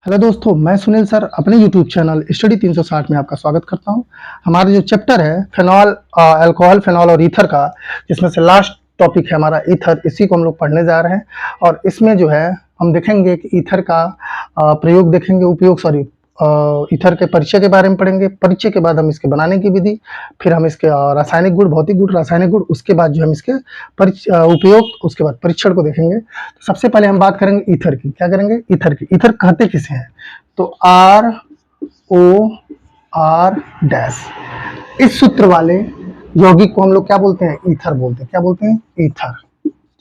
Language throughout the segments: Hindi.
हेलो दोस्तों, मैं सुनील सर अपने यूट्यूब चैनल स्टडी 360 में आपका स्वागत करता हूं। हमारा जो चैप्टर है फिनॉल, अल्कोहल, फिनॉल और ईथर का, जिसमें से लास्ट टॉपिक है हमारा ईथर, इसी को हम लोग पढ़ने जा रहे हैं। और इसमें जो है हम देखेंगे कि ईथर का प्रयोग देखेंगे, उपयोग सॉरी ईथर के परिचय के बारे में पढ़ेंगे। परिचय के बाद हम इसके बनाने की विधि, फिर हम इसके रासायनिक गुण, भौतिक गुण, रासायनिक गुण, उसके बाद जो हम इसके उपयोग, उसके बाद परीक्षण को देखेंगे। तो सबसे पहले हम बात करेंगे ईथर की। क्या करेंगे? ईथर की। ईथर कहते किसे हैं? तो आर ओ आर डैश, इस सूत्र वाले यौगिक को हम लोग क्या बोलते हैं? ईथर बोलते हैं। क्या बोलते हैं? ईथर।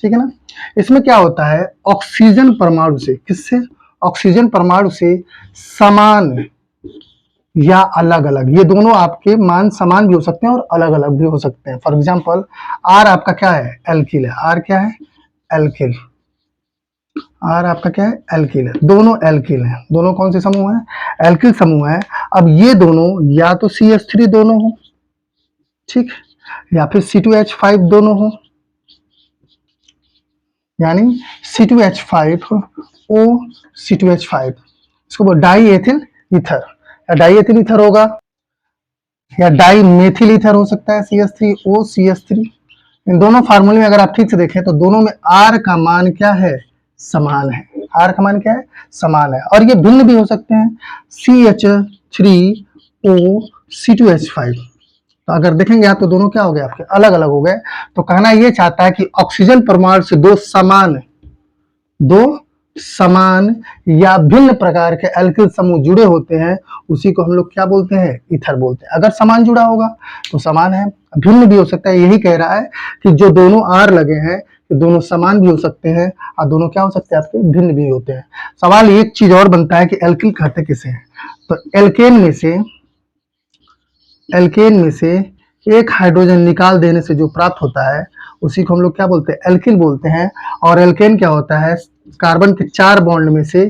ठीक है ना। इसमें क्या होता है, ऑक्सीजन परमाणु से, किससे? ऑक्सीजन परमाणु से समान या अलग अलग, ये दोनों आपके मान समान भी हो सकते हैं और अलग अलग भी हो सकते हैं। फॉर एग्जाम्पल आर आपका क्या है? एल्किल है। आर क्या है? एल्किल। आर आपका क्या है? एल्किल है। दोनों एल्किल हैं। दोनों कौन से समूह हैं? एल्किल समूह है। अब ये दोनों या तो CH3 दोनों हो, ठीक, या फिर C2H5 दोनों हो, यानी C2H5 O C2H5, इसको बोल डाई एथिल ईथर, या डाई एथिल ईथर होगा, या डाई मेथिल ईथर हो सकता है, CH3O CH3। इन दोनों फार्मूले में अगर आप ठीक से देखें तो दोनों में आर का मान क्या है? समान है। आर का मान क्या है? समान है। और ये भिन्न भी हो सकते हैं, CH3O C2H5। तो अगर देखेंगे आप तो दोनों क्या हो गए? आपके अलग अलग हो गए। तो कहना ये चाहता है कि ऑक्सीजन परमाणु से दो समान या भिन्न प्रकार के एल्किल समूह जुड़े होते हैं, उसी को हम लोग क्या बोलते हैं? ईथर बोलते हैं। अगर समान जुड़ा होगा तो समान है, भिन्न भी हो सकता है। यही कह रहा है कि जो दोनों आर लगे हैं, दोनों समान भी हो सकते हैं और दोनों क्या हो सकते हैं? आपके भिन्न भी होते हैं। सवाल एक चीज और बनता है कि एल्किल कहते किसे हैं? तो एल्केन में से एक हाइड्रोजन निकाल देने से जो प्राप्त होता है, उसी को हम लोग क्या बोलते हैं? एल्किल बोलते हैं। और एल्केन क्या होता है? कार्बन के 4 बॉन्ड में से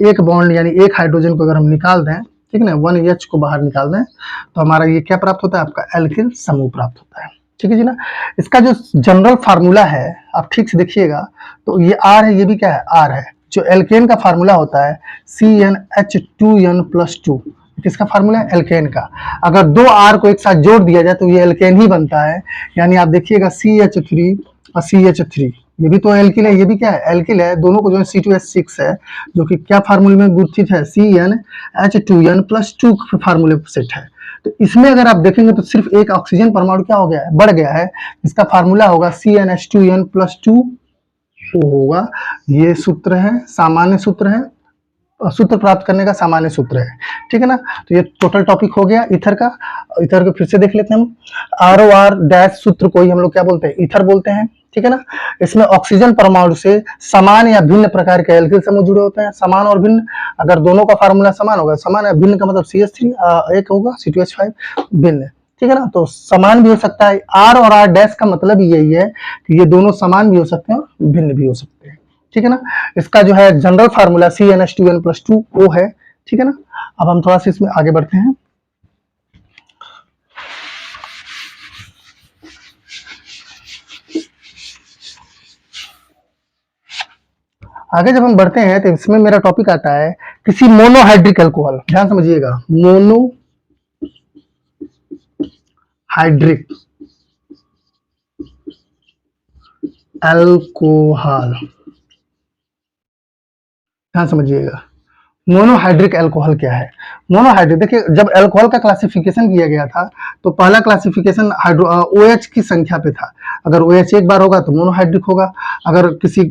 एक बॉन्ड यानी एक हाइड्रोजन को अगर हम निकाल दें, ठीक है ना, 1H को बाहर निकाल दें, तो हमारा ये क्या प्राप्त होता है? आपका एल्किल समूह प्राप्त होता है। ठीक है जी ना। इसका जो जनरल फार्मूला है, आप ठीक से देखिएगा, तो ये आर है, ये भी क्या है? आर है। जो एल्केन का फार्मूला होता है CnH2n+2, किसका फार्मूला है? एल्केन का। अगर दो आर को एक साथ जोड़ दिया जाए तो ये एल्केन ही बनता है। यानी आप देखिएगा CH3 और CH3, ये भी तो एल्किल है, ये भी क्या है? एल्किल है। दोनों को जो है C2H6 है, जो कि क्या फार्मूले में गुथित है? CnH2n+2 फार्मूले सेट है। तो इसमें अगर आप देखेंगे तो सिर्फ एक ऑक्सीजन परमाणु क्या हो गया है? बढ़ गया है। इसका फार्मूला होगा CnH2n+2 होगा। ये सूत्र है, सामान्य सूत्र है, सूत्र प्राप्त करने का सामान्य सूत्र है। ठीक है ना। तो ये टोटल टॉपिक हो गया ईथर का। ईथर को फिर से देख लेते हैं हम। ROR डैश सूत्र को ही हम लोग क्या बोलते हैं? ईथर बोलते हैं। ठीक है ना। इसमें ऑक्सीजन परमाणु से समान या भिन्न प्रकार के एल्किल समूह जुड़े होते हैं। समान और भिन्न, अगर दोनों का फार्मूला समान होगा, समान या भिन्न का मतलब CH3 एक होगा, C2H5 भिन्न। ठीक है ना। तो समान भी हो सकता है। R और R डैश का मतलब यही है कि ये दोनों समान भी हो सकते हैं और भिन्न भी हो सकते हैं। ठीक है ना। इसका जो है जनरल फार्मूला CnH2n+2O है। ठीक है ना। अब हम थोड़ा सा इसमें आगे बढ़ते हैं। आगे जब हम बढ़ते हैं तो इसमें मेरा टॉपिक आता है किसी मोनोहाइड्रिक अल्कोहल। ध्यान समझिएगा, मोनोहाइड्रिक अल्कोहल, ध्यान समझिएगा। मोनोहाइड्रिक अल्कोहल क्या है? मोनोहाइड्रिक, देखिए जब अल्कोहल का क्लासिफिकेशन किया गया था तो पहला क्लासिफिकेशन OH की संख्या पे था। अगर OH एक बार होगा तो मोनोहाइड्रिक होगा। अगर किसी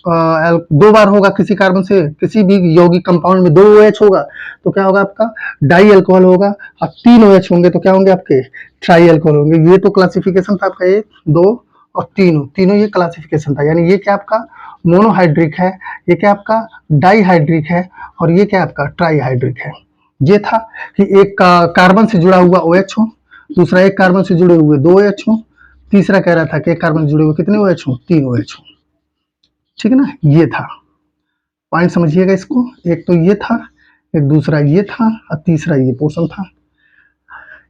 दो बार होगा किसी कार्बन से, किसी भी यौगिक कंपाउंड में 2 OH होगा तो क्या होगा? आपका डाई अल्कोहल होगा। और 3 OH होंगे तो क्या होंगे? आपके ट्राई अल्कोहल होंगे। ये तो क्लासिफिकेशन था आपका 1, 2 और 3, ये क्लासिफिकेशन था। यानी ये क्या आपका मोनोहाइड्रिक है, ये क्या आपका डाईहाइड्रिक है, और ये क्या आपका ट्राईहाइड्रिक है। ये था कि एक कार्बन से जुड़ा हुआ OH हो, दूसरा एक कार्बन से जुड़े हुए 2 OH हो, तीसरा कह रहा था कि एक कार्बन से जुड़े हुए कितने OH हो? 3 OH हो। ठीक है ना। ये था पॉइंट, समझिएगा इसको। एक तो ये था, एक दूसरा ये था, और तीसरा ये पोर्शन था।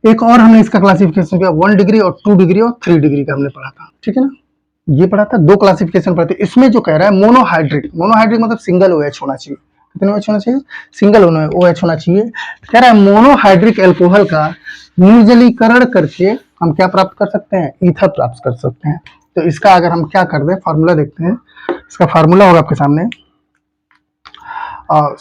एक और हमने इसका क्लासिफिकेशन किया 1 डिग्री और 2 डिग्री और 3 डिग्री का हमने पढ़ा था। ठीक है ना। ये पढ़ा था, 2 क्लासिफिकेशन पढ़ते। इसमें जो कह रहा है मोनोहाइड्रिक, मोनोहाइड्रिक मतलब सिंगल OH होना चाहिए। कितने OH होना चाहिए, सिंगल OH होना चाहिए। कह रहा है मोनोहाइड्रिक एल्कोहल का निर्जलीकरण करके हम क्या प्राप्त कर सकते हैं, ईथर प्राप्त कर सकते हैं। तो इसका अगर हम क्या कर दें, फार्मूला देखते हैं। इसका फार्मूला होगा आपके सामने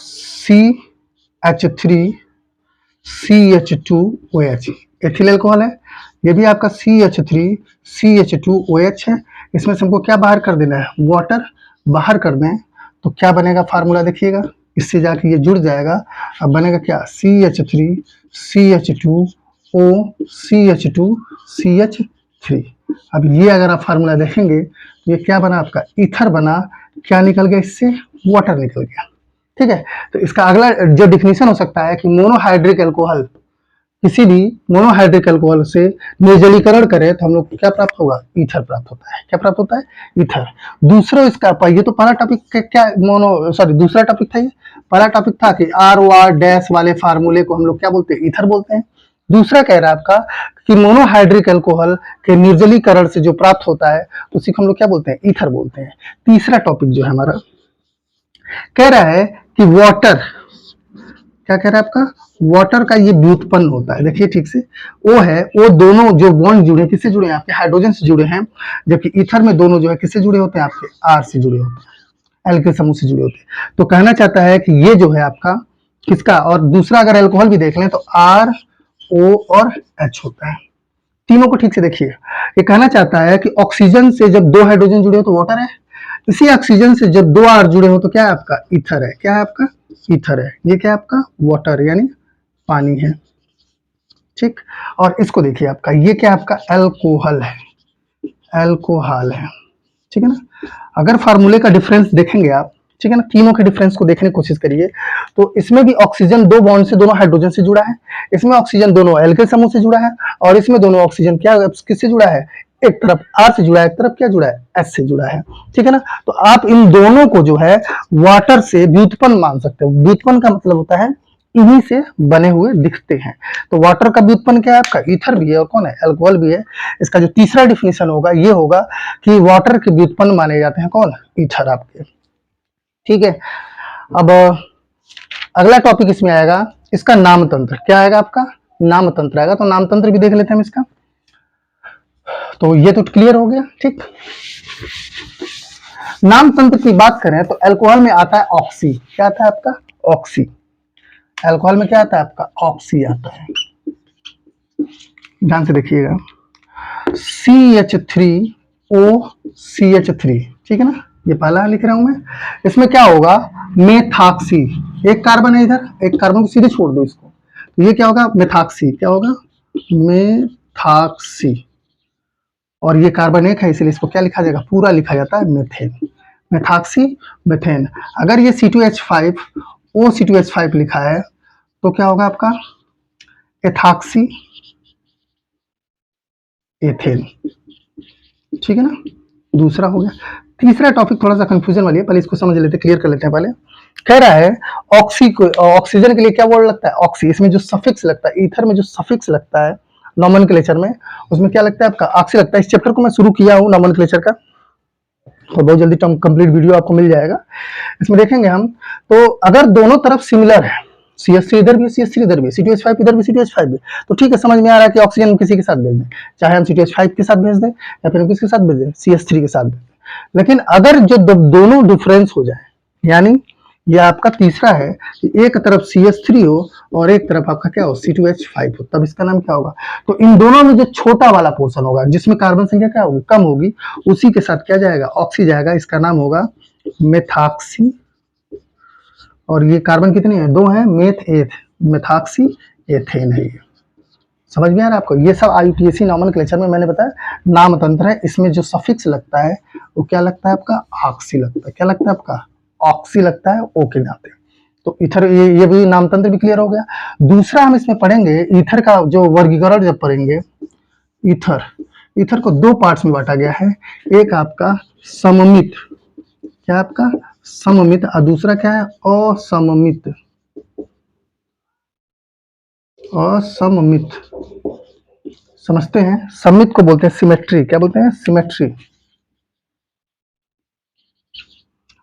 CH3CH2OH, एथिल एल्कोहल है। ये भी आपका CH3CH2OH है। इसमें से हमको क्या बाहर कर देना है, वाटर बाहर कर दें तो क्या बनेगा, फार्मूला देखिएगा, इससे जाके ये जुड़ जाएगा। अब बनेगा क्या, CH3CH2OCH2CH3। अब ये अगर आप फार्मूला देखेंगे तो ये क्या बना आपका, ईथर बना। क्या निकल गया इससे, वाटर निकल गया। ठीक है, तो इसका अगला जो डिफिनीशन हो सकता है कि मोनोहाइड्रिक एल्कोहल, किसी भी मोनोहाइड्रिक एल्कोहल से निर्जलीकरण करें तो हम लोग क्या प्राप्त होगा, ईथर प्राप्त होता है। क्या प्राप्त होता है, ईथर। दूसरा इसका, ये तो पहला टॉपिक क्या दूसरा टॉपिक था। ये पहला टॉपिक था कि आर ओ आर डैश वाले फार्मूले को हम लोग क्या बोलते हैं, ईथर बोलते हैं। दूसरा कह रहा है आपका कि मोनोहाइड्रिक एल्कोहल के निर्जलीकरण से जो प्राप्त होता है तो उसी को हम लोग क्या बोलते हैं, ईथर बोलते हैं। तीसरा टॉपिक जो है हमारा कह रहा है कि वाटर, क्या कह रहा है आपका, वाटर का ये व्युत्पन्न होता है। देखिए ठीक से, वो है, वो दोनों जो बॉन्ड जुड़े हैं किससे जुड़े हैं, आपके हाइड्रोजन से जुड़े हैं। जबकि ईथर में दोनों जो है किससे जुड़े होते हैं, आपके आर से जुड़े होते हैं, एल के समूह से जुड़े होते हैं। तो कहना चाहता है कि ये जो है आपका किसका, और दूसरा अगर एल्कोहल भी देख लें तो आर ओ और एच होता है। तीनों को ठीक से देखिए। ये कहना चाहता है कि ऑक्सीजन से जब दो हाइड्रोजन जुड़े हो तो वाटर है, इसी ऑक्सीजन से जब दो आर जुड़े हो तो क्या है आपका, ईथर है। क्या है आपका, ईथर है। ये क्या है आपका, वाटर यानी पानी है। ठीक, और इसको देखिए आपका, ये क्या आपका, एल्कोहल है, एल्कोहल है। ठीक है ना। अगर फार्मूले का डिफरेंस देखेंगे आप, ठीक है ना, तीनों के डिफरेंस को देखने की कोशिश करिए तो इसमें भी ऑक्सीजन दो बॉन्ड से दोनों हाइड्रोजन से जुड़ा है, इसमें ऑक्सीजन दोनों एल के समूह से जुड़ा है, और इसमें दोनों ऑक्सीजन क्या किससे जुड़ा है, एक तरफ आर से जुड़ा है, एक तरफ क्या जुड़ा है, एस से जुड़ा है। ठीक है ना। तो आप इन दोनों को जो है वाटर से व्युत्पन्न मान सकते हो। व्युत्पन्न का मतलब होता है इन्हीं से बने हुए दिखते हैं। तो वाटर का व्युत्पन्न क्या है आपका, ईथर भी है और कौन है, अल्कोहल भी है। इसका जो तीसरा डिफिनेशन होगा ये होगा कि वाटर के व्युत्पन्न माने जाते हैं कौन, ईथर आपके। ठीक है। अब अगला टॉपिक इसमें आएगा, इसका नाम तंत्र। क्या आएगा आपका, नाम तंत्र आएगा। तो नाम तंत्र भी देख लेते हैं हम इसका। तो ये तो क्लियर हो गया। ठीक, नाम तंत्र की बात करें तो अल्कोहल में आता है ऑक्सी। क्या आता है आपका, ऑक्सी। अल्कोहल में क्या आता है आपका, ऑक्सी आता है। ध्यान से देखिएगा, CH3OCH3। ठीक है ना, ये पहला लिख रहा हूं मैं। इसमें क्या होगा, मेथाक्सी, एक कार्बन है इधर, एक कार्बन को सीधे छोड़ दो इसको, तो ये क्या होगा, मेथाक्सी। क्या होगा, मेथाक्सी। और ये कार्बन एक है इसलिए इसको क्या लिखा जाएगा, पूरा लिखा जाता है मेथेन, मेथाक्सी मेथेन। अगर ये C2H5 OC2H5 लिखा है तो क्या होगा आपका, एथाक्सी एथेन। ठीक है ना, दूसरा हो गया। तीसरा टॉपिक थोड़ा सा कंफ्यूजन वाली है, पहले इसको समझ लेते, क्लियर कर लेते हैं पहले। कह रहा है ऑक्सी को, ऑक्सीजन के लिए क्या वर्ड लगता है, ऑक्सी। इसमें जो सफिक्स लगता है, ईथर में जो सफिक्स लगता है नॉमेनक्लेचर में, उसमें क्या लगता है आपका, ऑक्सी लगता है। इस चैप्टर को मैं शुरू किया हूं नॉमेनक्लेचर का, तो बहुत जल्दी कंप्लीट वीडियो आपको मिल जाएगा। इसमें देखेंगे हम, तो अगर दोनों तरफ सिमिलर है, CH3 इधर भी, CH3 इधर भी, C2H5 इधर भी, C2H5 भी, तो ठीक है, समझ में आ रहा है कि ऑक्सीजन हम किसी के साथ भेज दें, चाहे हम C2H5 के साथ भेज दें या फिर हम किसके साथ भेज दें, CH3 के साथ भेज दें। लेकिन अगर जो दोनों डिफरेंस हो जाए, यानी ये आपका तीसरा है कि एक तरफ CH3 हो और एक तरफ आपका क्या हो, C2H5 हो, तब इसका नाम क्या होगा। तो इन दोनों में जो छोटा वाला पोर्शन होगा, जिसमें कार्बन संख्या क्या होगी, कम होगी, उसी के साथ क्या जाएगा, ऑक्सी जाएगा। इसका नाम होगा मेथाक्सी। और ये कार्बन कितने हैं, दो हैं, मेथ एथ, मेथाक्सी एथेन है ये। समझ में आ रहा है आपको। ये सब IUPAC नॉमेनक्लेचर में मैंने बताया नाम तंत्र है। इसमें जो सफिक्स लगता है वो क्या लगता है आपका, ऑक्सी लगता है। क्या लगता है आपका, ऑक्सी लगता है, ओ के नाते। तो ईथर, ये भी नाम तंत्र भी क्लियर हो गया। दूसरा हम इसमें पढ़ेंगे ईथर का जो वर्गीकरण जब पढ़ेंगे, ईथर, ईथर को दो पार्ट्स में बांटा गया है। एक आपका सममित, क्या आपका सममित, और दूसरा क्या है, असममित। असममित समझते हैं, सममित को बोलते हैं सिमेट्री। क्या बोलते हैं, सिमेट्री।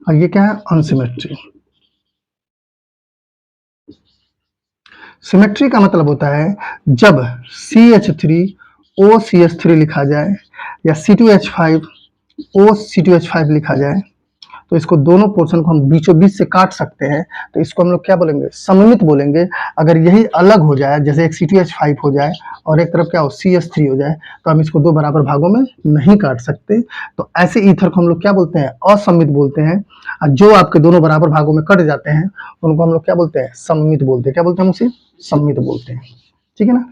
और ये क्या है, अनसिमेट्री। सिमेट्री का मतलब होता है जब CH3OCH3 लिखा जाए या C2H5OC2H5 लिखा जाए तो इसको दोनों पोर्शन को हम बीचों बीच से काट सकते हैं, तो इसको हम लोग क्या बोलेंगे, सममित बोलेंगे। अगर यही अलग हो जाए, जैसे एक C2H5 हो जाए और एक तरफ क्या हो CH3 हो जाए, तो हम इसको दो बराबर भागों में नहीं काट सकते, तो ऐसे ईथर को हम लोग क्या बोलते हैं, असममित बोलते हैं। और जो आपके दोनों बराबर भागों में कट जाते हैं उनको हम लोग क्या बोलते हैं, सममित बोलते हैं। क्या बोलते हैं हम उसे, सममित बोलते हैं। ठीक है ना,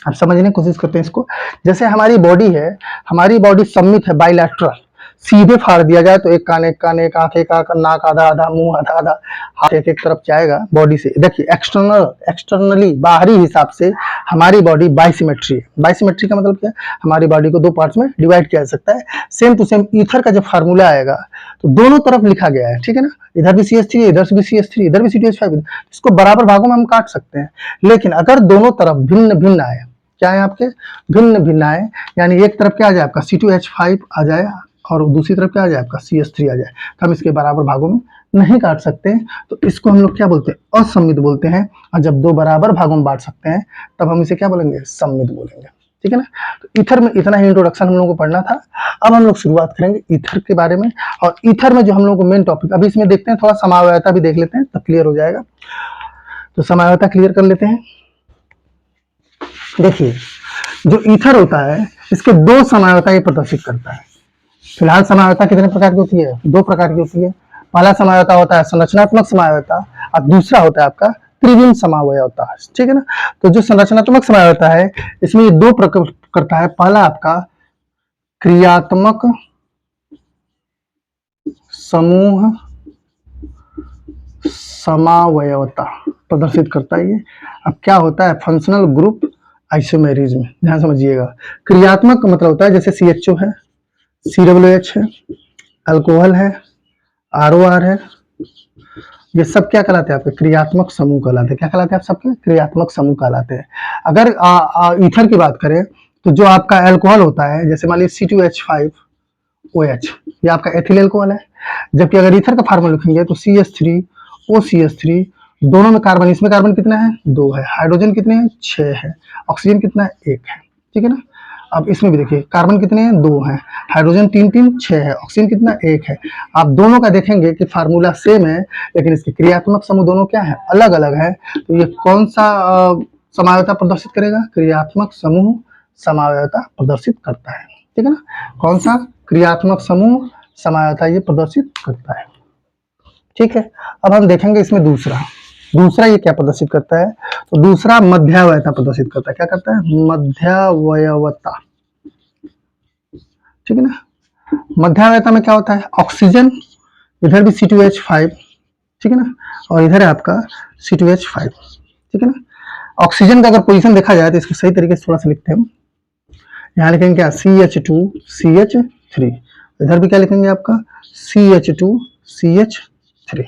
अब समझने की कोशिश करते हैं इसको। जैसे हमारी बॉडी है, हमारी बॉडी सममित है, बाइलैटरल, सीधे फाड़ दिया जाए तो एक कान, एक आंख, एक आंख, नाक आधा आधा, मुंह आधा आधा, हाथ एक एक तरफ जाएगा बॉडी से। देखिए एक्सटर्नली बाहरी हिसाब से हमारी बॉडी बाइसिमेट्री है। बाइसिमेट्री का मतलब क्या है, हमारी बॉडी को दो पार्ट्स में डिवाइड किया जा सकता है। सेम टू सेम ईथर का जब फार्मूला आएगा तो दोनों तरफ लिखा गया है, ठीक है ना, इधर भी CH3, इधर से भी CH3, इधर भी C2H5, इसको बराबर भागों में हम काट सकते हैं। लेकिन अगर दोनों तरफ भिन्न भिन्न आए, क्या है आपके, भिन्न भिन्न आए, यानी एक तरफ क्या आ जाए आपका C2H5 आ जाए और दूसरी तरफ क्या आ जाए आपका CH3 आ जाए, तो हम इसके बराबर भागों में नहीं काट सकते, तो इसको हम लोग क्या बोलते हैं, असममित बोलते हैं। और जब दो बराबर भागों में बांट सकते हैं तब हम इसे क्या बोलेंगे, सममित बोलेंगे। ठीक है ना, तो ईथर में इतना ही इंट्रोडक्शन हम लोगों को पढ़ना था। अब हम लोग शुरुआत करेंगे ईथर के बारे में। और ईथर में जो हम लोग को मेन टॉपिक, अभी इसमें देखते हैं, थोड़ा समावयता भी देख लेते हैं तब क्लियर हो जाएगा। तो समावयता क्लियर कर लेते हैं। देखिए, जो ईथर होता है इसके दो समावयता ये प्रदर्शित करता है। फिलहाल समावयता कितने प्रकार की होती है, दो प्रकार की होती है। पहला समावयता होता है संरचनात्मक समावयता और दूसरा होता है आपका त्रिविम समावयता। ठीक है ना, तो जो संरचनात्मक समावयता है इसमें ये दो प्रकार करता है। पहला आपका क्रियात्मक समूह समावयवता प्रदर्शित करता है ये। अब क्या होता है, फंक्शनल ग्रुप आइसोमेरिज्म, ध्यान समझिएगा। क्रियात्मक का मतलब होता है जैसे CHO है, COOH है, अल्कोहल है, ROR है, ये सब क्या कहलाते हैं आपके, क्रियात्मक समूह कहलाते हैं। क्या कहलाते हैं आप सबके, क्रियात्मक समूह कहलाते हैं। अगर ईथर की बात करें तो जो आपका अल्कोहल होता है, जैसे मान लीजिए C2H5OH, ये आपका एथिल अल्कोहल है। जबकि अगर ईथर का फार्मूला लिखेंगे तो CH3OCH3, दोनों में कार्बन, इसमें कार्बन कितना है, 2 है, हाइड्रोजन कितने हैं, 6 है, ऑक्सीजन कितना है, 1 है। ठीक है ना, अब इसमें भी देखिए कार्बन कितने हैं, 2 हैं, हाइड्रोजन 3 6 है, ऑक्सीजन कितना, 1 है। आप दोनों का देखेंगे कि फार्मूला सेम है, लेकिन इसके क्रियात्मक समूह दोनों क्या है, अलग अलग है। तो ये कौन सा समावयता प्रदर्शित करेगा, क्रियात्मक समूह समावयता प्रदर्शित करता है। ठीक है ना, कौन सा, क्रियात्मक समूह समावयता ये प्रदर्शित करता है। ठीक है, अब हम देखेंगे इसमें दूसरा ये क्या प्रदर्शित करता है, तो दूसरा मध्यावयता प्रदर्शित करता है। क्या करता है, मध्यावयवता। ठीक है ना, मध्यावयता में क्या होता है, ऑक्सीजन, इधर भी C2H5, ठीक है ना, और इधर है आपका C2H5। ठीक है ना, ऑक्सीजन का अगर पोजीशन देखा जाए तो इसको सही तरीके से थोड़ा सा लिखते हैं हम। यहाँ लिखेंगे क्या, CH2CH3, इधर भी क्या लिखेंगे आपका CH2CH3,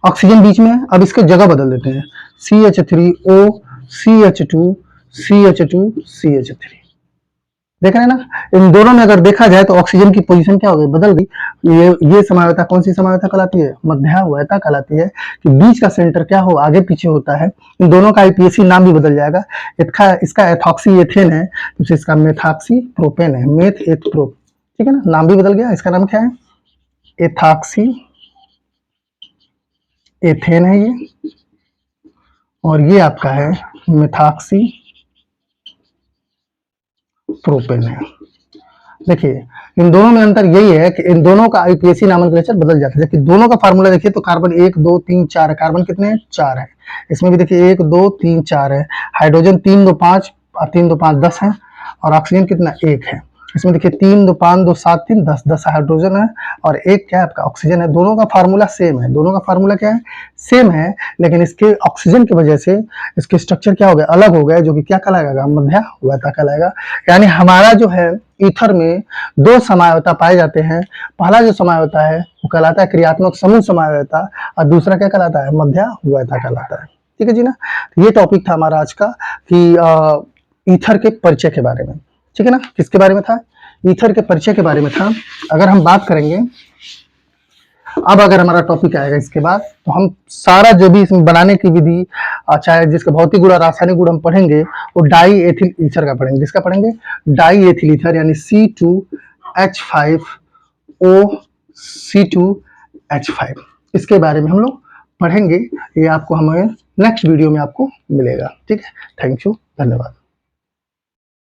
ऑक्सीजन बीच में है। अब इसके जगह बदल देते हैं, CH3O CH2CH2CH3। देख रहे हैं ना, इन दोनों में अगर देखा जाए तो ऑक्सीजन की पोजीशन क्या हो गई, बदल गई। ये समावयता कौन सी समावयता कहलाती है, मध्यावयता कहलाती है, कि बीच का सेंटर क्या हो, आगे पीछे होता है। इन दोनों का IPAC नाम भी बदल जाएगा। इसका एथॉक्सी एथेन है, तो इसका मेथॉक्सी प्रोपेन है, मेथ एथ प्रो। ठीक है ना, नाम भी बदल गया, इसका नाम क्या है, एथॉक्सी एथेन है ये, और ये आपका है मेथॉक्सी प्रोपेन है। देखिए, इन दोनों में अंतर यही है कि इन दोनों का IPAC नामनक्लेचर बदल जाता है। जबकि दोनों का फार्मूला देखिए तो कार्बन 1 2 3 4 है, कार्बन कितने हैं, 4 है। इसमें भी देखिए 1 2 3 4 है, हाइड्रोजन 3 2 5 और 3 2 5 10 है, और ऑक्सीजन कितना, 1 है। इसमें देखिए 3 2 5 2 7 3 10 10 हाइड्रोजन है और 1 क्या है आपका ऑक्सीजन है। दोनों का फार्मूला सेम है, दोनों का फार्मूला क्या है, सेम है, लेकिन इसके ऑक्सीजन की वजह से इसके स्ट्रक्चर क्या हो गया, अलग हो गया, जो कि क्या कहलाएगा, मध्यावयता कहलाएगा। यानी हमारा जो है ईथर में दो समावयता पाए जाते हैं। पहला जो समावयता है वो कहलाता है क्रियात्मक समूह समावयता, और दूसरा क्या कहलाता है, मध्यावयता कहलाता है। ठीक है जी ना, ये टॉपिक था हमारा आज का कि ईथर के परिचय के बारे में। ठीक है ना, किसके बारे में था, ईथर के परिचय के बारे में था। अगर हम बात करेंगे अब अगर हमारा टॉपिक आएगा इसके बाद, तो हम सारा जो भी इसमें बनाने की विधि, चाहे जिसके भौतिक गुण और रासायनिक गुण हम पढ़ेंगे, वो डाई एथिल ईथर का पढ़ेंगे। जिसका पढ़ेंगे डाई एथिल ईथर, यानी C2H5OC2H5। इसके बारे में हम लोग पढ़ेंगे। ये आपको हमें नेक्स्ट वीडियो में आपको मिलेगा। ठीक है, थैंक यू, धन्यवाद।